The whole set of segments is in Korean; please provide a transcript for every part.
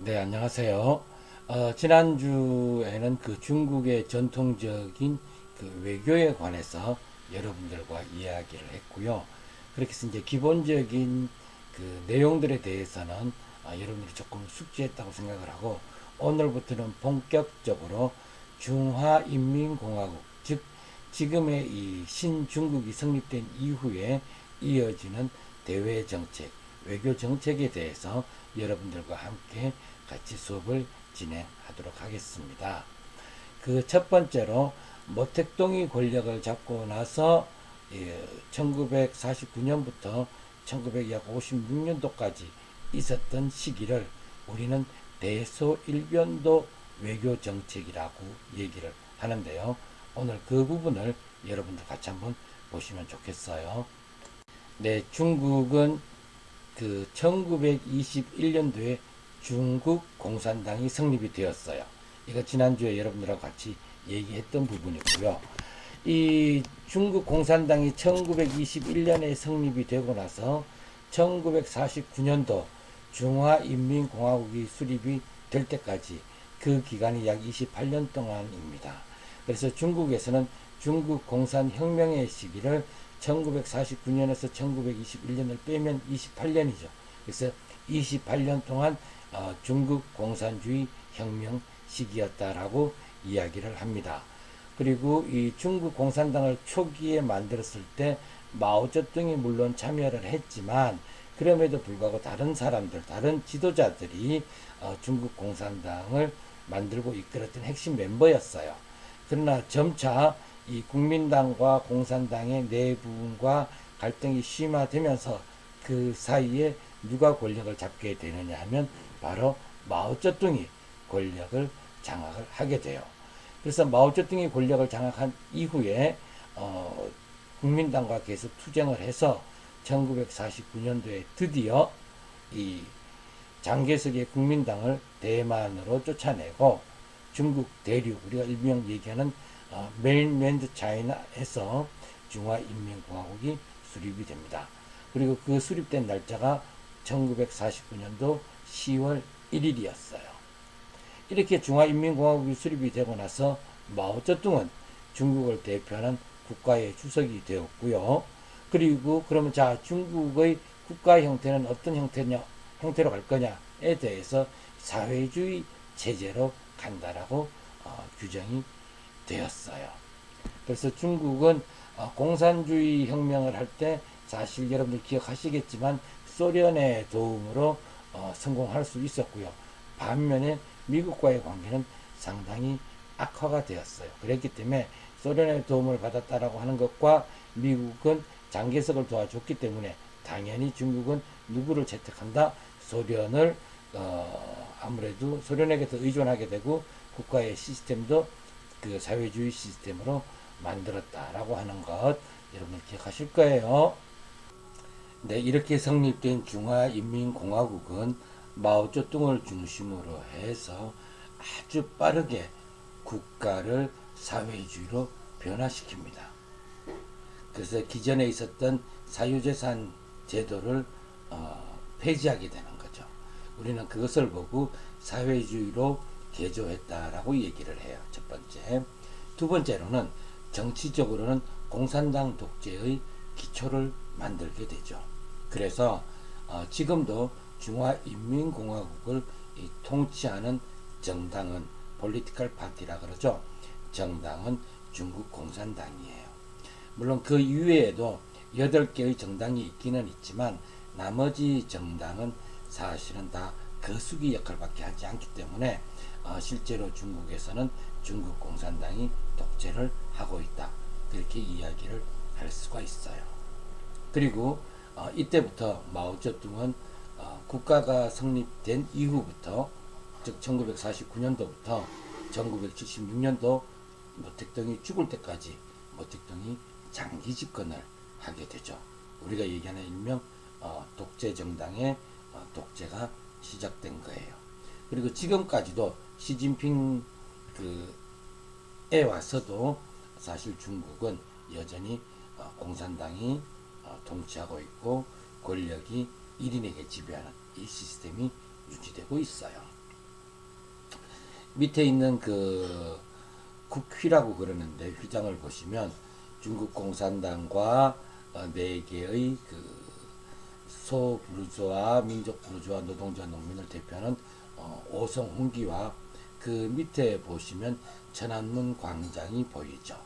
네, 안녕하세요. 지난주에는 그 중국의 전통적인 그 외교에 관해서 여러분들과 이야기를 했고요. 그렇게 해서 이제 기본적인 그 내용들에 대해서는 여러분들이 조금 숙지했다고 생각을 하고, 오늘부터는 본격적으로 중화인민공화국, 즉 지금의 이 신중국이 성립된 이후에 이어지는 대외 정책, 외교 정책에 대해서 여러분들과 함께 같이 수업을 진행하도록 하겠습니다. 그 첫 번째로 모택동이 권력을 잡고 나서 1949년부터 1956년도까지 있었던 시기를 우리는 대소일변도 외교 정책이라고 얘기를 하는데요. 오늘 그 부분을 여러분들 같이 한번 보시면 좋겠어요. 네, 중국은 그 1921년도에 중국 공산당이 성립이 되었어요. 이거 지난주에 여러분들하고 같이 얘기했던 부분이고요. 이 중국 공산당이 1921년에 성립이 되고 나서 1949년도 중화인민공화국이 수립이 될 때까지 그 기간이 약 28년 동안입니다. 그래서 중국에서는 중국 공산혁명의 시기를 1949년에서 1921년을 빼면 28년이죠. 그래서 28년 동안 중국 공산주의 혁명 시기였다라고 이야기를 합니다. 그리고 이 중국 공산당을 초기에 만들었을 때 마오쩌둥이 물론 참여를 했지만 그럼에도 불구하고 다른 사람들, 다른 지도자들이 중국 공산당을 만들고 이끌었던 핵심 멤버였어요. 그러나 점차 이 국민당과 공산당의 내부와 갈등이 심화되면서 그 사이에 누가 권력을 잡게 되느냐 하면 바로 마오쩌둥이 권력을 장악을 하게 돼요. 그래서 마오쩌둥이 권력을 장악한 이후에 국민당과 계속 투쟁을 해서 1949년도에 드디어 이 장개석의 국민당을 대만으로 쫓아내고 중국 대륙, 우리가 일명 얘기하는 메인랜드 차이나에서 중화인민공화국이 수립이 됩니다. 그리고 그 수립된 날짜가 1949년도 10월 1일이었어요. 이렇게 중화인민공화국이 수립이 되고 나서 마오쩌둥은 중국을 대표하는 국가의 주석이 되었고요. 그리고 그러면 자 중국의 국가 형태는 어떤 형태로 갈 거냐에 대해서 사회주의 체제로 간다라고 규정이 되었어요. 그래서 중국은 공산주의 혁명을 할 때 사실 여러분들 기억하시겠지만 소련의 도움으로 성공할 수 있었고요. 반면에 미국과의 관계는 상당히 악화가 되었어요. 그랬기 때문에 소련의 도움을 받았다라고 하는 것과 미국은 장개석을 도와줬기 때문에 당연히 중국은 누구를 채택한다? 소련을 아무래도 소련에게 더 의존하게 되고 국가의 시스템도 그 사회주의 시스템으로 만들었다라고 하는 것 여러분 기억하실 거예요. 네, 이렇게 성립된 중화인민공화국은 마오쩌둥을 중심으로 해서 아주 빠르게 국가를 사회주의로 변화시킵니다. 그래서 기존에 있었던 사유재산 제도를 폐지하게 되는 거죠. 우리는 그것을 보고 사회주의로 개조했다라고 얘기를 해요. 첫 번째. 두 번째로는 정치적으로는 공산당 독재의 기초를 만들게 되죠. 그래서 지금도 중화인민공화국을 통치하는 정당은 폴리티컬 파티라 그러죠. 정당은 중국 공산당이에요. 물론 그 이외에도 8개의 정당이 있기는 있지만 나머지 정당은 사실은 다 거수기 역할밖에 하지 않기 때문에 실제로 중국에서는 중국 공산당이 독재를 하고 있다. 그렇게 이야기를 할 수가 있어요. 그리고 이때부터 마오쩌둥은 국가가 성립된 이후부터 즉 1949년도부터 1976년도 모택동이 죽을 때까지 모택동이 장기 집권을 하게 되죠. 우리가 얘기하는 일명 독재 정당의 독재가 시작된 거예요. 그리고 지금까지도 시진핑 그에 와서도 사실 중국은 여전히 공산당이 통치하고 있고 권력이 1인에게 지배하는 이 시스템이 유지되고 있어요. 밑에 있는 그 국휘라고 그러는데 휘장을 보시면 중국 공산당과 네 개의 그 소부르주아, 민족 부르주아, 노동자, 농민을 대표하는 오성 훈기와 그 밑에 보시면 천안문 광장이 보이죠.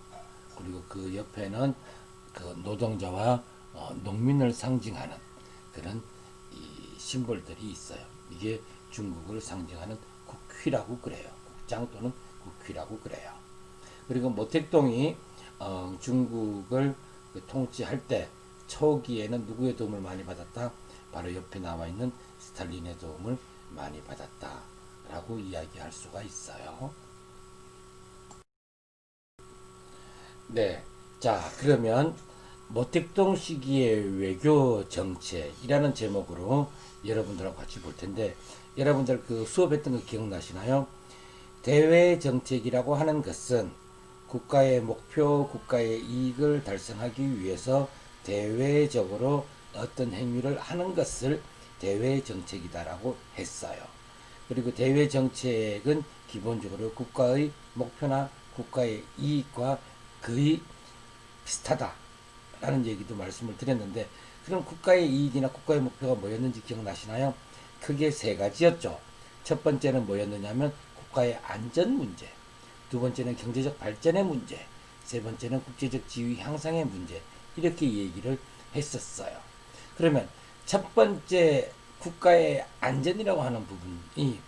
그리고 그 옆에는 그 노동자와 농민을 상징하는 그런 이 심볼들이 있어요. 이게 중국을 상징하는 국휘라고 그래요. 국장 또는 국휘라고 그래요. 그리고 모택동이 중국을 그 통치할 때 초기에는 누구의 도움을 많이 받았다? 바로 옆에 나와 있는 스탈린의 도움을 많이 받았다라고 이야기할 수가 있어요. 네. 자, 그러면 모택동 시기의 외교 정책이라는 제목으로 여러분들하고 같이 볼 텐데, 여러분들 그 수업했던 거 기억나시나요? 대외 정책이라고 하는 것은 국가의 목표, 국가의 이익을 달성하기 위해서 대외적으로 어떤 행위를 하는 것을 대외 정책이다라고 했어요. 그리고 대외 정책은 기본적으로 국가의 목표나 국가의 이익과 거의 비슷하다라는 얘기도 말씀을 드렸는데, 그럼 국가의 이익이나 국가의 목표가 뭐였는지 기억나시나요? 크게 세 가지였죠. 첫 번째는 뭐였느냐면 국가의 안전 문제, 두 번째는 경제적 발전의 문제, 세 번째는 국제적 지위 향상의 문제, 이렇게 얘기를 했었어요. 그러면 첫 번째 국가의 안전이라고 하는 부분이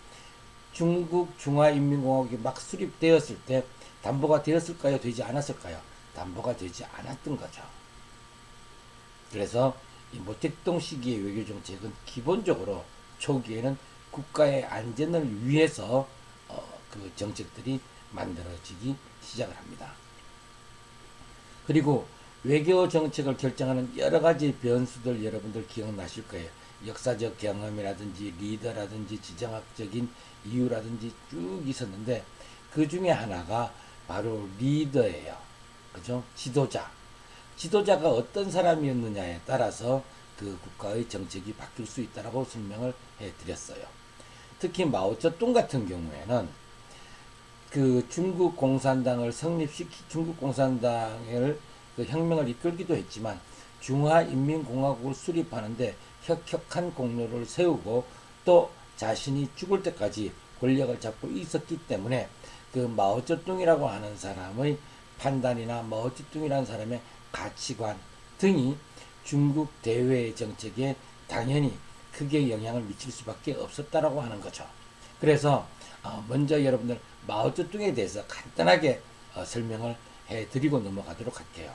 중국 중화인민공화국이 막 수립되었을 때 담보가 되었을까요? 되지 않았을까요? 담보가 되지 않았던 거죠. 그래서 이 모택동 시기의 외교정책은 기본적으로 초기에는 국가의 안전을 위해서 그 정책들이 만들어지기 시작을 합니다. 그리고 외교 정책을 결정하는 여러 가지 변수들 여러분들 기억나실 거예요. 역사적 경험이라든지 리더라든지 지정학적인 이유라든지 쭉 있었는데 그 중에 하나가 바로 리더예요. 그죠? 지도자. 지도자가 어떤 사람이었느냐에 따라서 그 국가의 정책이 바뀔 수 있다라고 설명을 해 드렸어요. 특히 마오쩌둥 같은 경우에는 그 중국 공산당을 중국 공산당을 그 혁명을 이끌기도 했지만 중화인민공화국을 수립하는데 혁혁한 공로를 세우고 또 자신이 죽을 때까지 권력을 잡고 있었기 때문에 그 마오쩌둥이라고 하는 사람의 판단이나 마오쩌둥이라는 사람의 가치관 등이 중국 대외 정책에 당연히 크게 영향을 미칠 수밖에 없었다라고 하는 거죠. 그래서 먼저 여러분들 마오쩌둥에 대해서 간단하게 설명을 해드리고 넘어가도록 할게요.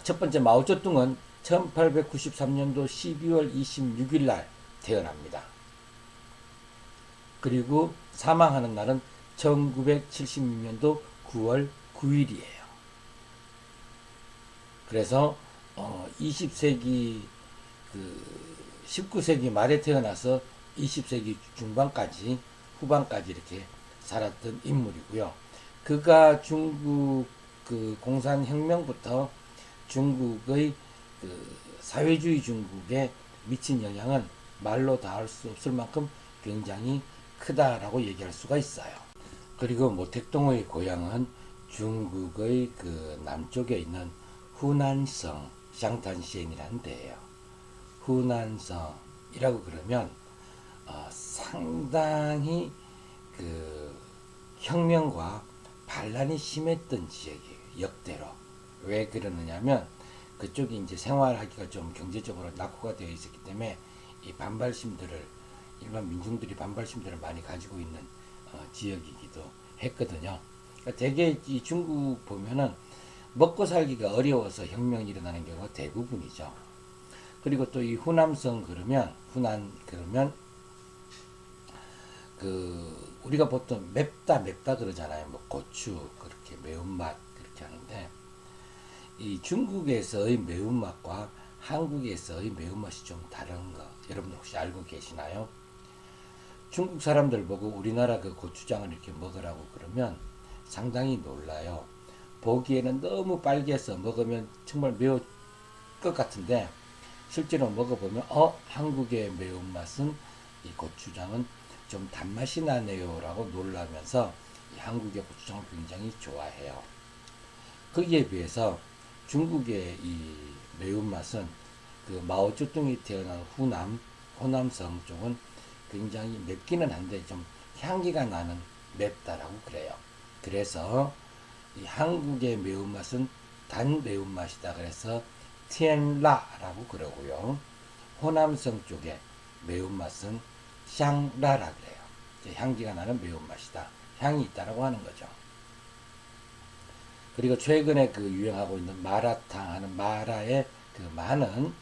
첫 번째 마오쩌둥은 1893년도 12월 26일 날 태어납니다. 그리고 사망하는 날은 1976년도 9월 9일이에요. 그래서 20세기 그 19세기 말에 태어나서 20세기 중반까지 후반까지 이렇게 살았던 인물이고요. 그가 중국 그 공산혁명부터 중국의 그 사회주의 중국에 미친 영향은 말로 닿을 수 없을 만큼 굉장히 크다라고 얘기할 수가 있어요. 그리고 모택동의 고향은 중국의 그 남쪽에 있는 후난성 샹탄시엔이라는 데예요. 후난성이라고 그러면 상당히 그 혁명과 반란이 심했던 지역이에요. 역대로. 왜 그러느냐면 그쪽이 이제 생활하기가 좀 경제적으로 낙후가 되어 있었기 때문에 이 반발심들을 일반 민중들이 반발심들을 많이 가지고 있는 지역이기도 했거든요. 그러니까 대개 이 중국 보면은 먹고 살기가 어려워서 혁명이 일어나는 경우가 대부분이죠. 그리고 또 이 후남성 그러면 후난 그러면 그 우리가 보통 맵다 그러잖아요. 뭐 고추 그렇게 매운맛 그렇게 하는데 이 중국에서의 매운맛과 한국에서의 매운맛이 좀 다른 거 여러분 혹시 알고 계시나요? 중국 사람들 보고 우리나라 그 고추장을 이렇게 먹으라고 그러면 상당히 놀라요. 보기에는 너무 빨개서 먹으면 정말 매울 것 같은데 실제로 먹어보면 한국의 매운맛은 이 고추장은 좀 단맛이 나네요 라고 놀라면서 이 한국의 고추장을 굉장히 좋아해요. 거기에 비해서 중국의 이 매운맛은 그 마오쩌둥이 태어난 호남성 쪽은 굉장히 맵기는 한데 좀 향기가 나는 맵다라고 그래요. 그래서 이 한국의 매운맛은 단 매운맛이다. 그래서 티엔라라고 그러고요. 호남성 쪽의 매운맛은 샹라라 그래요. 향기가 나는 매운맛이다. 향이 있다라고 하는 거죠. 그리고 최근에 그 유행하고 있는 마라탕 하는 마라의 그 마는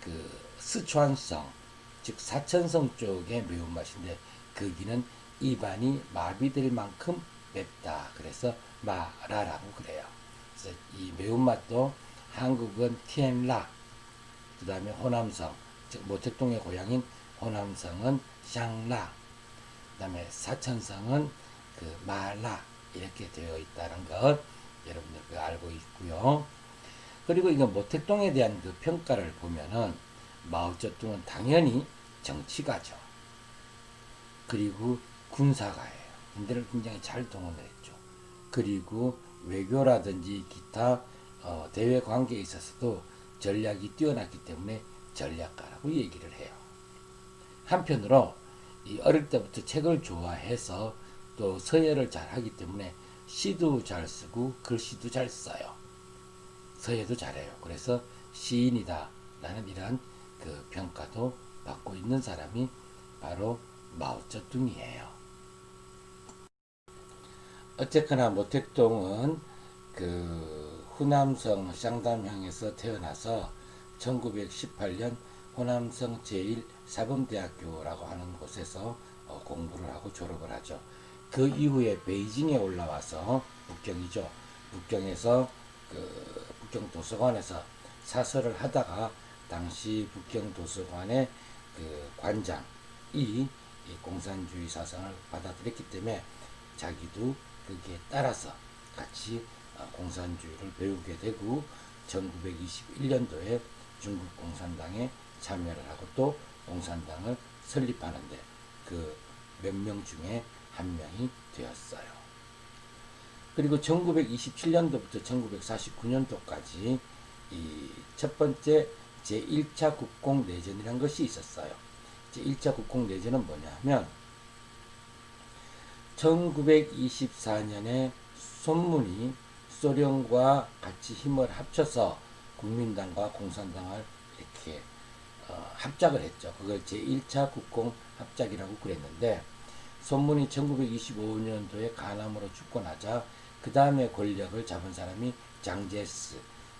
그 스촨성, 즉 사천성 쪽의 매운맛인데 거기는 입안이 마비될 만큼 맵다. 그래서 마라라고 그래요. 그래서 이 매운맛도 한국은 티엔라, 그 다음에 호남성, 즉 모택동의 고향인 호남성은 샹라, 그 다음에 사천성은 그 마라 이렇게 되어 있다는 것 여러분들 그 알고 있고요. 그리고 이거 모택동에 대한 그 평가를 보면은 마오쩌둥은 당연히 정치가죠. 그리고 군사가예요. 군대를 굉장히 잘 동원을 했죠. 그리고 외교라든지 기타 대외 관계에 있어서도 전략이 뛰어났기 때문에 전략가라고 얘기를 해요. 한편으로 이 어릴 때부터 책을 좋아해서 또 서예를 잘 하기 때문에 시도 잘 쓰고 글씨도 잘 써요. 서예도 잘해요. 그래서 시인이다 라는 이러한 그 평가도 받고 있는 사람이 바로 마오쩌둥이에요. 어쨌거나 모택동은 그 후남성 쌍담형에서 태어나서 1918년 호남성 제1사범대학교라고 하는 곳에서 공부를 하고 졸업을 하죠. 그 이후에 베이징에 올라와서 북경이죠. 북경에서 그 북경 도서관에서 사설을 하다가 당시 북경 도서관의 그 관장이 이 공산주의 사상을 받아들였기 때문에 자기도 거기에 따라서 같이 공산주의를 배우게 되고 1921년도에 중국 공산당에 참여를 하고 또 공산당을 설립하는데 그 몇 명 중에 한 명이 되었어요. 그리고 1927년도부터 1949년도까지 이 첫 번째 제1차 국공내전이라는 것이 있었어요. 제1차 국공내전은 뭐냐 하면 1924년에 손문이 소련과 같이 힘을 합쳐서 국민당과 공산당을 이렇게 합작을 했죠. 그걸 제1차 국공합작이라고 그랬는데 손문이 1925년도에 간암으로 죽고 나자 그 다음에 권력을 잡은 사람이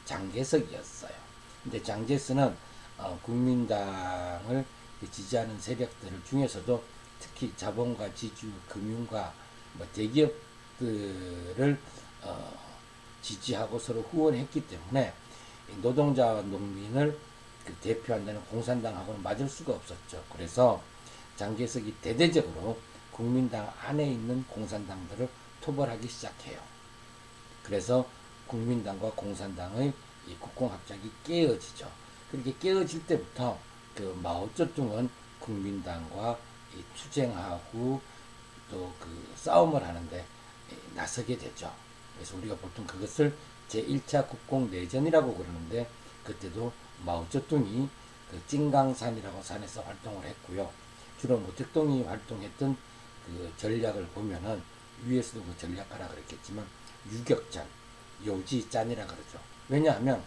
장제석이었어요. 근데 장제스는 국민당을 지지하는 세력들 중에서도 특히 자본과 지주, 금융과 뭐 대기업들을 지지하고 서로 후원했기 때문에 노동자와 농민을 그 대표한다는 공산당하고는 맞을 수가 없었죠. 그래서 장제석이 대대적으로 국민당 안에 있는 공산당들을 토벌하기 시작해요. 그래서 국민당과 공산당의 이 국공합작이 깨어지죠. 그렇게 깨어질 때부터 그 마오쩌둥은 국민당과 이 투쟁하고 또 그 싸움을 하는데 나서게 되죠. 그래서 우리가 보통 그것을 제1차 국공내전이라고 그러는데 그때도 마오쩌둥이 그 찐강산이라고 산에서 활동을 했고요. 주로 모택동이 활동했던 그 전략을 보면은 위에서도 그 전략가라 그랬겠지만 유격전, 요지짠이라 그러죠. 왜냐하면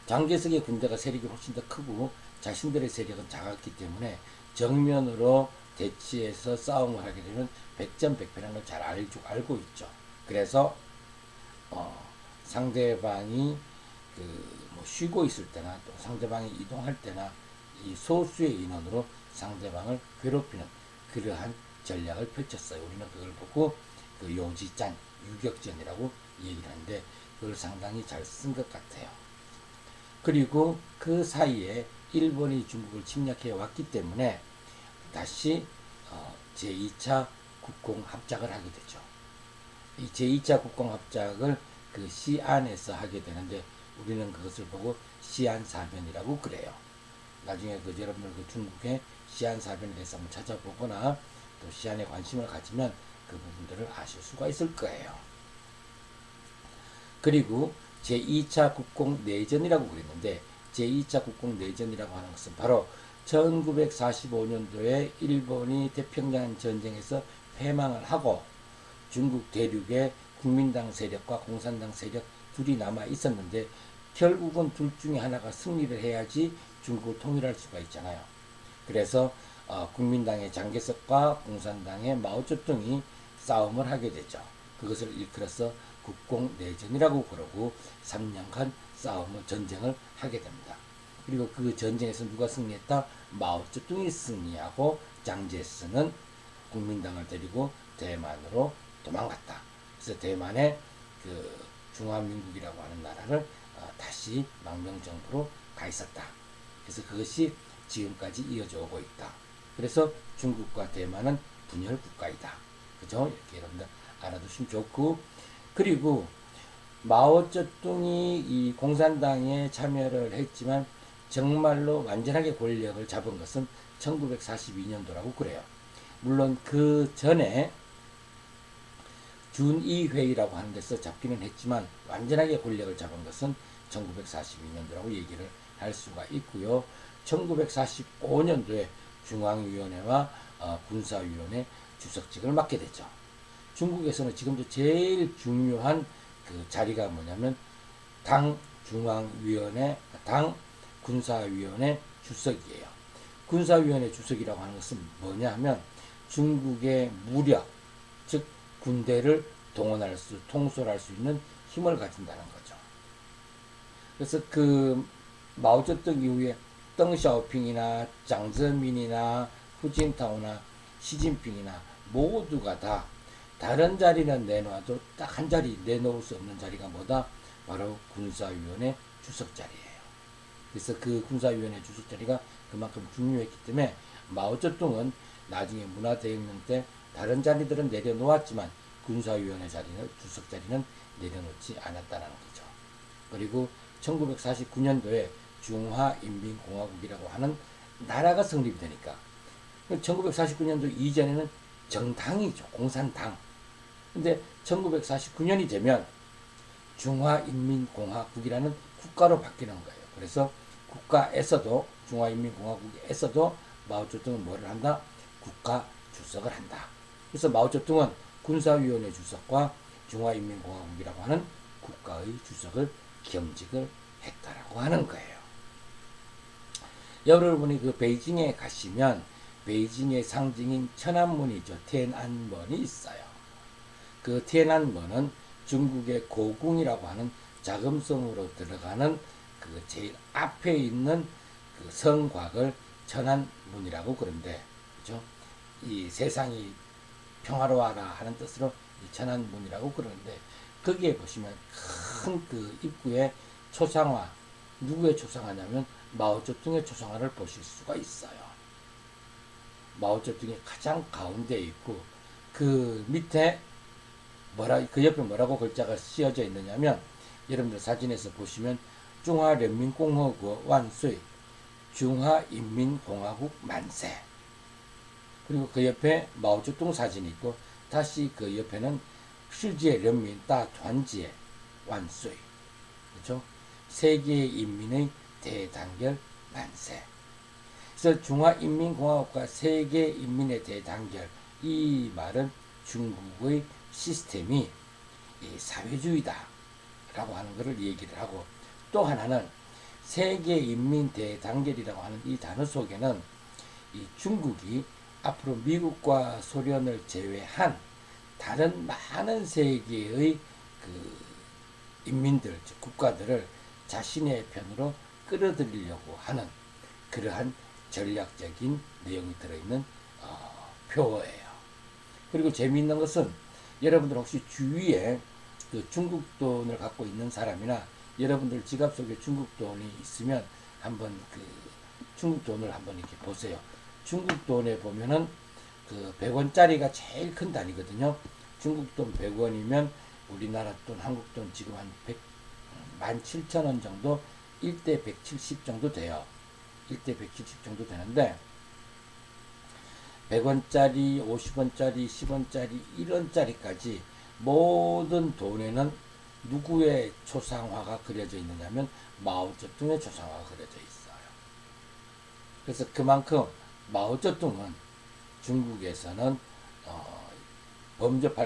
장제석의 군대가 세력이 훨씬 더 크고 자신들의 세력은 작았기 때문에 정면으로 대치해서 싸움을 하게 되면 백전백패라는 걸 잘 알고 있죠. 그래서 상대방이 뭐 쉬고 있을 때나 또 상대방이 이동할 때나 이 소수의 인원으로 상대방을 괴롭히는 그러한 전략을 펼쳤어요. 우리는 그걸 보고 그 요지짠, 유격전이라고 얘기를 하는데 그걸 상당히 잘 쓴 것 같아요. 그리고 그 사이에 일본이 중국을 침략해 왔기 때문에 다시 제2차 국공합작을 하게 되죠. 이 제2차 국공합작을 그 시안에서 하게 되는데 우리는 그것을 보고 시안사변이라고 그래요. 나중에 그 여러분들 그 중국의 시한사변에 대해서 한번 찾아보거나 또 시한에 관심을 가지면 그 부분들을 아실 수가 있을 거예요. 그리고 제2차 국공내전이라고 그랬는데 제2차 국공내전이라고 하는 것은 바로 1945년도에 일본이 태평양 전쟁에서 패망을 하고 중국 대륙에 국민당 세력과 공산당 세력 둘이 남아 있었는데 결국은 둘 중에 하나가 승리를 해야지 중국을 통일할 수가 있잖아요. 그래서 국민당의 장개석과 공산당의 마오쩌둥이 싸움을 하게 되죠. 그것을 일컬어서 국공내전이라고 그러고 3년간 싸움을 전쟁을 하게 됩니다. 그리고 그 전쟁에서 누가 승리했다? 마오쩌둥이 승리하고 장제스는 국민당을 데리고 대만으로 도망갔다. 그래서 대만의 그 중화민국이라고 하는 나라를 다시 망명정부로 가 있었다. 그래서 그것이 지금까지 이어져 오고 있다. 그래서 중국과 대만은 분열 국가이다. 그죠? 이렇게 여러분들 알아두시면 좋고, 그리고 마오쩌둥이 이 공산당에 참여를 했지만 정말로 완전하게 권력을 잡은 것은 1942년도라고 그래요. 물론 그 전에 준이회의라고 하는 데서 잡기는 했지만 완전하게 권력을 잡은 것은 1942년도라고 얘기를 할 수가 있고요. 1945년도에 중앙위원회와 군사위원회 주석직을 맡게 되죠. 중국에서는 지금도 제일 중요한 그 자리가 뭐냐면 당 중앙위원회, 당 군사위원회 주석이에요. 군사위원회 주석이라고 하는 것은 뭐냐 하면 중국의 무력, 즉 군대를 동원할 수, 통솔할 수 있는 힘을 가진다는 거죠. 그래서 그 마오쩌둥 이후에 덩샤오핑이나 장泽민이나 후진타오나 시진핑이나 모두가 다 다른 자리는 내놔도 딱 한 자리 내놓을 수 없는 자리가 뭐다? 바로 군사위원회 주석 자리예요. 그래서 그 군사위원회 주석 자리가 그만큼 중요했기 때문에 마오쩌둥은 나중에 문화대혁명 때 다른 자리들은 내려놓았지만 군사위원회 자리는 주석 자리는 내려놓지 않았다는 거죠. 그리고 1949년도에 중화인민공화국이라고 하는 나라가 성립이 되니까 1949년도 이전에는 정당이죠. 공산당. 근데 1949년이 되면 중화인민공화국이라는 국가로 바뀌는 거예요. 그래서 국가에서도 중화인민공화국에서도 마오쩌둥은 뭐를 한다? 국가 주석을 한다. 그래서 마오쩌둥은 군사위원회 주석과 중화인민공화국이라고 하는 국가의 주석을 겸직을 했다라고 하는 거예요. 여러분이 그 베이징에 가시면 베이징의 상징인 천안문이죠.天安门이 있어요. 그天安门은 중국의 고궁이라고 하는 자금성으로 들어가는 그 제일 앞에 있는 그 성곽을 천안문이라고 그런데, 그죠? 이 세상이 평화로워라 하는 뜻으로 이 천안문이라고 그러는데, 거기에 보시면 큰 그 입구에 초상화, 누구의 초상화냐면 마오쩌둥의 초상화를 보실 수가 있어요. 마오쩌둥이 가장 가운데에 있고 그 밑에 그 옆에 뭐라고 글자가 씌어져 있느냐면, 여러분들 사진에서 보시면 중화人民共和国万岁, 중화인민공화국 만세. 그리고 그 옆에 마오쩌둥 사진이 있고 다시 그 옆에는世界人民大团结 万岁. 그렇죠? 세계의 인민의 대단결 만세. 그래서 중화인민공화국과 세계인민의 대단결, 이 말은 중국의 시스템이 사회주의다라고 하는 것을 얘기를 하고, 또 하나는 세계인민 대단결이라고 하는 이 단어 속에는 이 중국이 앞으로 미국과 소련을 제외한 다른 많은 세계의 그 인민들, 즉 국가들을 자신의 편으로 끌어들이려고 하는 그러한 전략적인 내용이 들어있는 표어예요. 그리고 재미있는 것은 여러분들 혹시 주위에 그 중국 돈을 갖고 있는 사람이나 여러분들 지갑 속에 중국 돈이 있으면 한번 그 중국 돈을 한번 이렇게 보세요. 중국 돈에 보면은 그 100원짜리가 제일 큰 단위거든요. 중국 돈 100원이면 우리나라 돈, 한국 돈 지금 한 17,000원 정도, 1대 170 정도 돼요. 1대 170 정도 되는데, 100원짜리, 50원짜리, 10원짜리, 1원짜리까지 모든 돈에는 누구의 초상화가 그려져 있느냐면 마오쩌둥의 초상화가 그려져 있어요. 그래서 그만큼 마오쩌둥은 중국에서는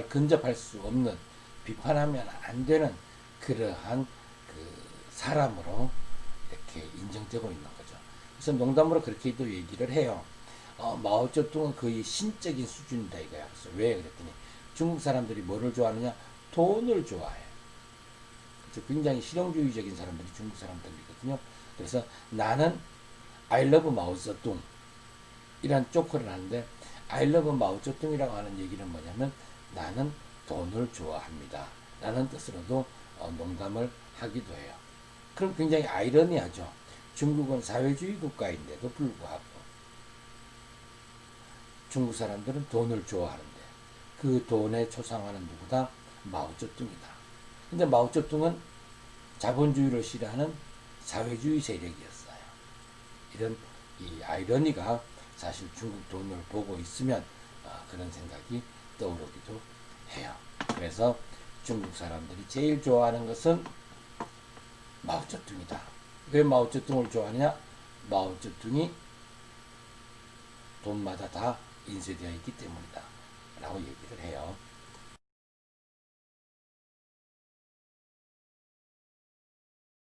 근접할 수 없는, 비판하면 안 되는 그러한 그 사람으로 이렇게 인정되고 있는 거죠. 그래서 농담으로 그렇게도 얘기를 해요. 마오쩌둥은 거의 신적인 수준이다 이거야. 그래서 왜 그랬더니 중국 사람들이 뭐를 좋아하느냐? 돈을 좋아해. 그래서 굉장히 실용주의적인 사람들이 중국 사람들이거든요. 그래서 나는 I love 마오쩌둥 이란 조커를 하는데, I love 마오쩌둥이라고 하는 얘기는 뭐냐면 나는 돈을 좋아합니다 라는 뜻으로도 농담을 하기도 해요. 그럼 굉장히 아이러니하죠. 중국은 사회주의 국가인데도 불구하고 중국 사람들은 돈을 좋아하는데 그 돈의 초상화는 누구다? 마오쩌둥이다. 근데 마오쩌둥은 자본주의를 싫어하는 사회주의 세력이었어요. 이런 이 아이러니가 사실 중국 돈을 보고 있으면 그런 생각이 떠오르기도 해요. 그래서 중국 사람들이 제일 좋아하는 것은 마오쩌둥이다. 왜 마오쩌둥을 좋아하느냐? 마오쩌둥이 돈마다 다 인쇄되어 있기 때문이다 라고 얘기를 해요.